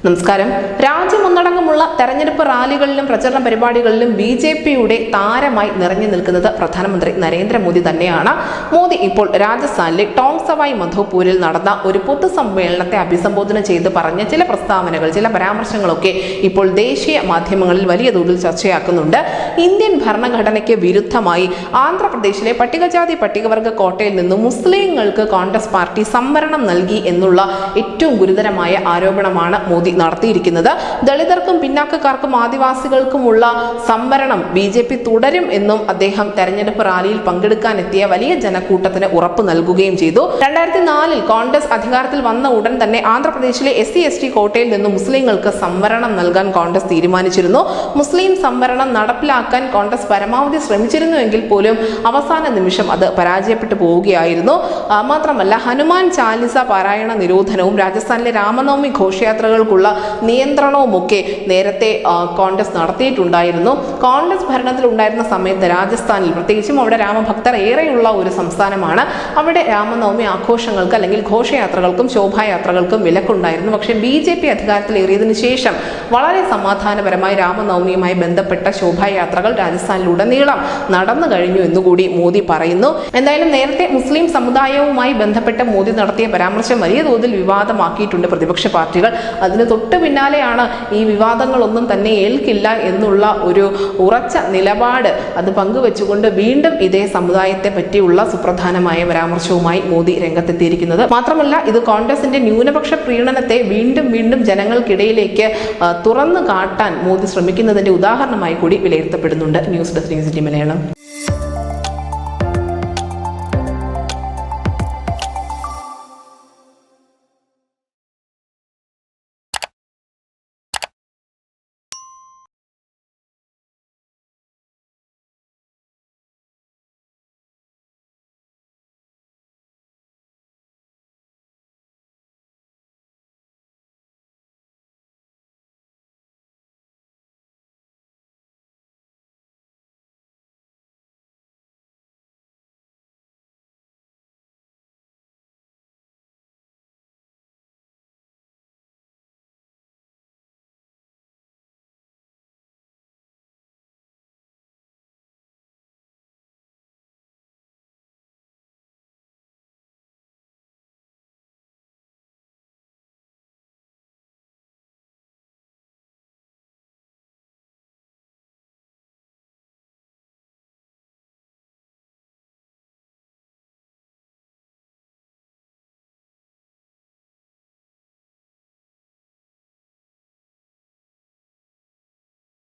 നമസ്കാരം. രാജ്യമൊന്നടങ്കമുള്ള തെരഞ്ഞെടുപ്പ് റാലികളിലും പ്രചരണ പരിപാടികളിലും ബി.ജെ.പിയുടെ താരമായി നിറഞ്ഞു നിൽക്കുന്നത് പ്രധാനമന്ത്രി നരേന്ദ്രമോദി തന്നെയാണ്. മോദി ഇപ്പോൾ രാജസ്ഥാനിലെ ടോങ് സവായ് മധോപൂരിൽ നടന്ന ഒരു പൊതുസമ്മേളനത്തെ അഭിസംബോധന ചെയ്ത് പറഞ്ഞ ചില പ്രസ്താവനകൾ, ചില പരാമർശങ്ങളൊക്കെ ഇപ്പോൾ ദേശീയ മാധ്യമങ്ങളിൽ വലിയ തോതിൽ ചർച്ചയാക്കുന്നുണ്ട്. ഇന്ത്യൻ ഭരണഘടനയ്ക്ക് വിരുദ്ധമായി ആന്ധ്രാപ്രദേശിലെ പട്ടികജാതി പട്ടികവർഗ കോട്ടയിൽ നിന്നും മുസ്ലിങ്ങൾക്ക് കോൺഗ്രസ് പാർട്ടി സംവരണം നൽകി എന്നുള്ള ഏറ്റവും ഗുരുതരമായ ആരോപണമാണ് മോദി നടത്തിയിരിക്കുന്നത്. ദളിതർക്കും പിന്നാക്കക്കാർക്കും ആദിവാസികൾക്കുമുള്ള സംവരണം ബി.ജെ.പി തുടരും എന്നും അദ്ദേഹം തെരഞ്ഞെടുപ്പ് റാലിയിൽ പങ്കെടുക്കാനെത്തിയ വലിയ ജനക്കൂട്ടത്തിന് ഉറപ്പ് നൽകുകയും ചെയ്തു. 2004 കോൺഗ്രസ് അധികാരത്തിൽ വന്ന ഉടൻ തന്നെ ആന്ധ്രാപ്രദേശിലെ SC/ST കോട്ടയിൽ നിന്ന് മുസ്ലിങ്ങൾക്ക് സംവരണം നൽകാൻ കോൺഗ്രസ് തീരുമാനിച്ചിരുന്നു. മുസ്ലിം സംവരണം നടപ്പിലാക്കാൻ കോൺഗ്രസ് പരമാവധി ശ്രമിച്ചിരുന്നുവെങ്കിൽ പോലും അവസാന നിമിഷം അത് പരാജയപ്പെട്ടു പോവുകയായിരുന്നു. മാത്രമല്ല, ഹനുമാൻ ചാലിസ പാരായണ നിരോധനവും രാജസ്ഥാനിലെ രാമനവമി ഘോഷയാത്രകൾക്കുള്ള നിയന്ത്രണവുമൊക്കെ നേരത്തെ കോൺഗ്രസ് നടത്തിയിട്ടുണ്ടായിരുന്നു. കോൺഗ്രസ് ഭരണത്തിൽ ഉണ്ടായിരുന്ന സമയത്ത് രാജസ്ഥാനിൽ, പ്രത്യേകിച്ചും അവിടെ രാമഭക്തർ ഏറെയുള്ള ഒരു സംസ്ഥാനമാണ്, അവിടെ രാമനവമി ആഘോഷങ്ങൾക്ക് അല്ലെങ്കിൽ ഘോഷയാത്രകൾക്കും ശോഭായാത്രകൾക്കും വിലക്കുണ്ടായിരുന്നു. പക്ഷേ ബി.ജെ.പി അധികാരത്തിലേറിയതിനു ശേഷം വളരെ സമാധാനപരമായി രാമനവമിയുമായി ബന്ധപ്പെട്ട ശോഭായാത്രകൾ രാജസ്ഥാനിലുടനീളം നടന്നു കഴിഞ്ഞു എന്നുകൂടി മോദി പറയുന്നു. എന്തായാലും നേരത്തെ മുസ്ലിം സമുദായവുമായി ബന്ധപ്പെട്ട് മോദി നടത്തിയ പരാമർശം വലിയ തോതിൽ വിവാദമാക്കിയിട്ടുണ്ട് പ്രതിപക്ഷ പാർട്ടികൾ. അതിന് തൊട്ടു പിന്നാലെയാണ് ഈ വിവാദങ്ങളൊന്നും തന്നെ ഏൽക്കില്ല എന്നുള്ള ഒരു ഉറച്ച നിലപാട് അത് പങ്കുവെച്ചുകൊണ്ട് വീണ്ടും ഇതേ സമുദായത്തെ പറ്റിയുള്ള സുപ്രധാനമായ പരാമർശവുമായി മോദി രംഗത്തെത്തിയിരിക്കുന്നത്. മാത്രമല്ല, ഇത് കോൺഗ്രസിന്റെ ന്യൂനപക്ഷ പ്രീണനത്തെ വീണ്ടും ജനങ്ങൾക്കിടയിലേക്ക് തുറന്നു കാട്ടാൻ മോദി ശ്രമിക്കുന്നതിന്റെ ഉദാഹരണമായി കൂടി വിലയിരുത്തപ്പെടുന്നുണ്ട്. News desk news India Malayalam.